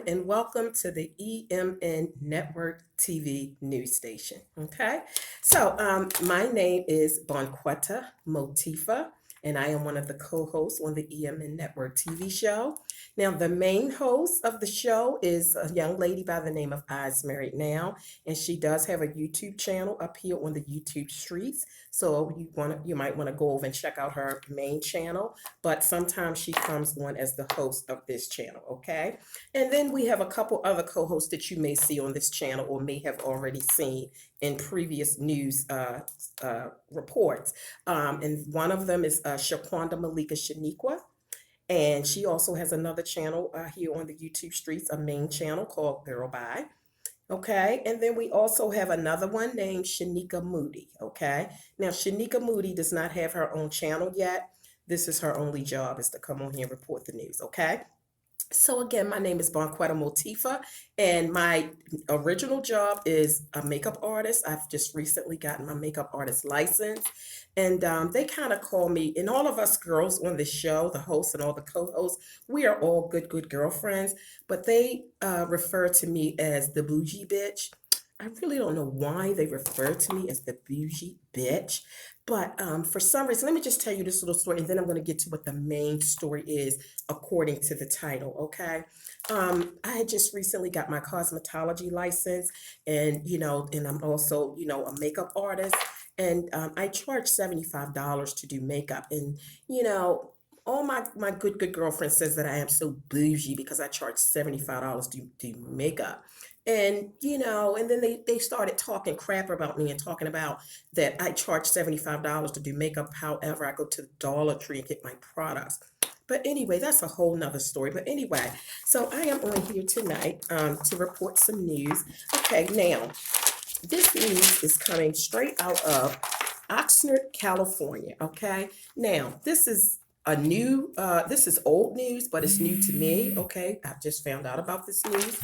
and welcome to the EMN Network TV news station. Okay, my name is Bonquetta Motifa, and I am one of the co-hosts on the EMN Network TV show. Now, the main host of the show is a young lady by the name of EYESMARRIEDNOW, and she does have a YouTube channel up here on the YouTube streets. So you might want to go over and check out her main channel, but sometimes she comes on as the host of this channel, okay? And then we have a couple other co-hosts that you may see on this channel or may have already seen in previous news reports. And one of them is Shaquanda Malika Shaniqua. And she also has another channel here on the YouTube streets, a main channel called Girl Bye. Okay, and then we also have another one named Shanika Moody. Okay, now Shanika Moody does not have her own channel yet. This is her only job, is to come on here and report the news. Okay. So again, my name is Bonquetta Motifa, and my original job is a makeup artist. I've just recently gotten my makeup artist license, and they kind of call me, and all of us girls on the show, the hosts and all the co-hosts, we are all good girlfriends, but they refer to me as the bougie bitch. I really don't know why they refer to me as the bougie bitch, but for some reason, let me just tell you this little story, and then I'm going to get to what the main story is according to the title, okay? I had just recently got my cosmetology license, and, and I'm also, a makeup artist, and I charge $75 to do makeup, and, all my good girlfriend says that I am so bougie because I charge $75 to do makeup. And, and then they started talking crap about me and talking about that I charge $75 to do makeup. However, I go to the Dollar Tree and get my products. But anyway, that's a whole nother story. But anyway, so I am on here tonight to report some news. Okay, now, this news is coming straight out of Oxnard, California. Okay, now, this is old news, but it's new to me. Okay, I've just found out about this news.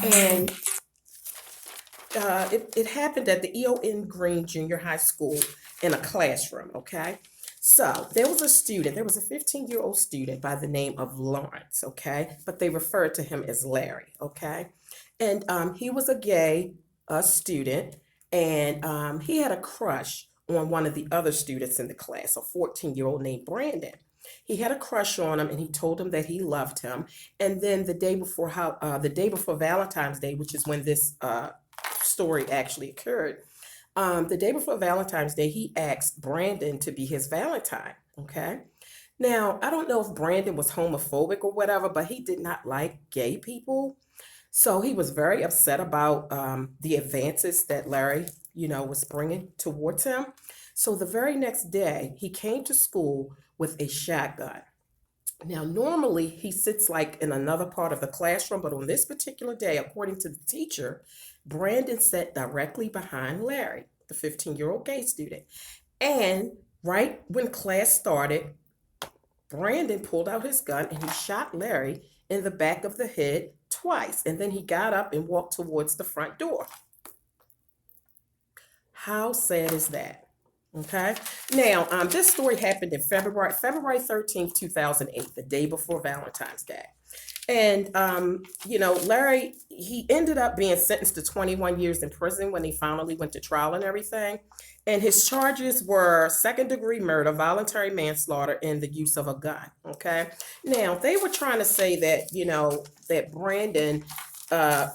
And it happened at the EON Green Junior High School in a classroom, okay? So there was a 15-year-old student by the name of Lawrence, okay? But they referred to him as Larry, okay? And he was a gay student, and he had a crush on one of the other students in the class, a 14-year-old named Brandon. He had a crush on him, and he told him that he loved him. And then the day before Valentine's Day, which is when this story actually occurred, the day before Valentine's Day, he asked Brandon to be his Valentine. Okay. Now, I don't know if Brandon was homophobic or whatever, but he did not like gay people. So he was very upset about the advances that Larry, was bringing towards him. So the very next day, he came to school with a shotgun. Now, normally he sits like in another part of the classroom, but on this particular day, according to the teacher, Brandon sat directly behind Larry, the 15-year-old gay student. And right when class started, Brandon pulled out his gun and he shot Larry in the back of the head twice. And then he got up and walked towards the front door. How sad is that? Okay. Now, this story happened in February 13th, 2008, the day before Valentine's Day. And, Larry, he ended up being sentenced to 21 years in prison when he finally went to trial and everything. And his charges were second-degree murder, voluntary manslaughter, and the use of a gun. Okay. Now, they were trying to say that, that Brandon,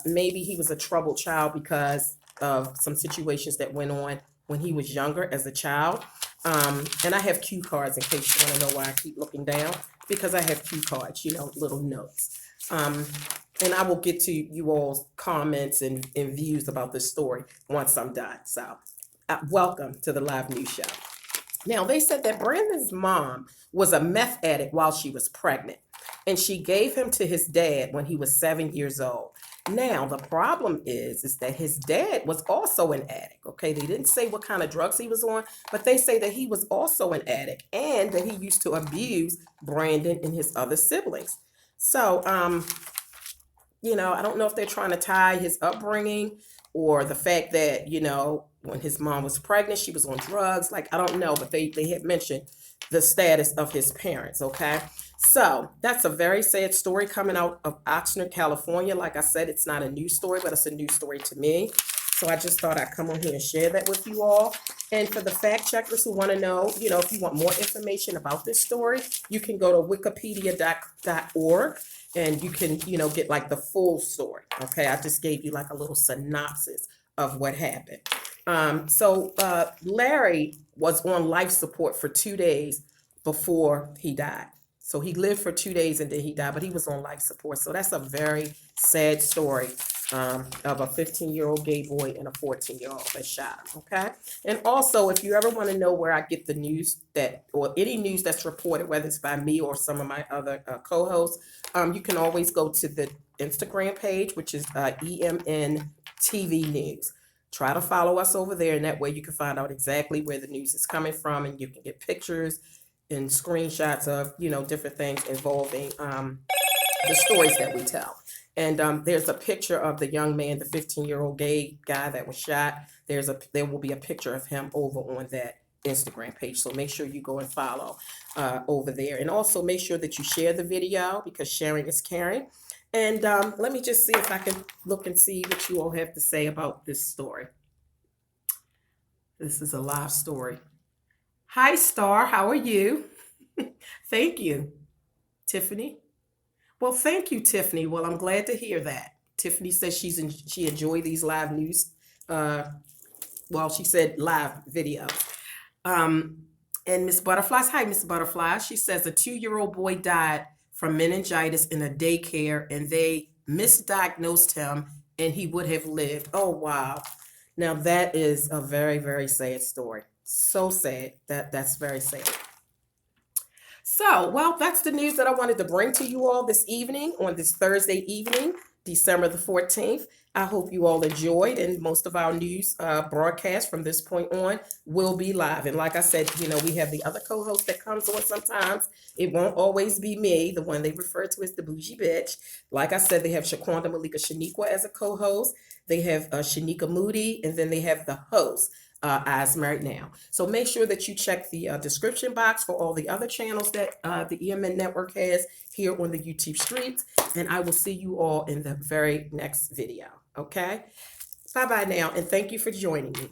maybe he was a troubled child because of some situations that went on when he was younger as a child. And I have cue cards in case you want to know why I keep looking down, because I have cue cards, little notes. And I will get to you all's comments and views about this story once I'm done. So welcome to the live news show. Now, they said that Brandon's mom was a meth addict while she was pregnant, and she gave him to his dad when he was 7 years old. Now, the problem is that his dad was also an addict, okay? They didn't say what kind of drugs he was on, but they say that he was also an addict and that he used to abuse Brandon and his other siblings. So, I don't know if they're trying to tie his upbringing or the fact that, you know, when his mom was pregnant, she was on drugs. Like, I don't know, but they had mentioned the status of his parents, okay? So that's a very sad story coming out of Oxnard, California. Like I said, it's not a news story, but it's a news story to me. So I just thought I'd come on here and share that with you all. And for the fact checkers who want to know, you know, if you want more information about this story, you can go to wikipedia.org and you can, you know, get like the full story. Okay, I just gave you like a little synopsis of what happened. Larry was on life support for 2 days before he died. So he lived for 2 days and then he died, but he was on life support. So that's a very sad story of a 15-year-old gay boy and a 14-year-old that shot him, okay? And also, if you ever want to know where I get the news that, or any news that's reported, whether it's by me or some of my other co-hosts, you can always go to the Instagram page, which is EMN TV News. Try to follow us over there, and that way you can find out exactly where the news is coming from, and you can get pictures and screenshots of, you know, different things involving the stories that we tell. And there's a picture of the young man, the 15-year-old gay guy that was shot. There will be a picture of him over on that Instagram page. So make sure you go and follow over there. And also make sure that you share the video, because sharing is caring. And let me just see if I can look and see what you all have to say about this story. This is a live story. Hi, Star. How are you? Thank you. Tiffany? Well, thank you, Tiffany. Well, I'm glad to hear that. Tiffany says she enjoyed these live news. She said live video. And Miss Butterflies, hi, Miss Butterflies. She says a 2-year-old boy died from meningitis in a daycare, and they misdiagnosed him, and he would have lived. Oh, wow. Now, that is a very, very sad story. So sad. That's very sad. So, well, that's the news that I wanted to bring to you all this evening, on this Thursday evening, December the 14th. I hope you all enjoyed, and most of our news broadcast from this point on will be live. And like I said, you know, we have the other co-host that comes on sometimes. It won't always be me, the one they refer to as the bougie bitch. Like I said, they have Shaquanda Malika Shaniqua as a co-host. They have Shanika Moody, and then they have the host, EYESMARRIEDNOW. So make sure that you check the description box for all the other channels that the EMN network has here on the YouTube streets. And I will see you all in the very next video. Okay? Bye-bye now, and thank you for joining me.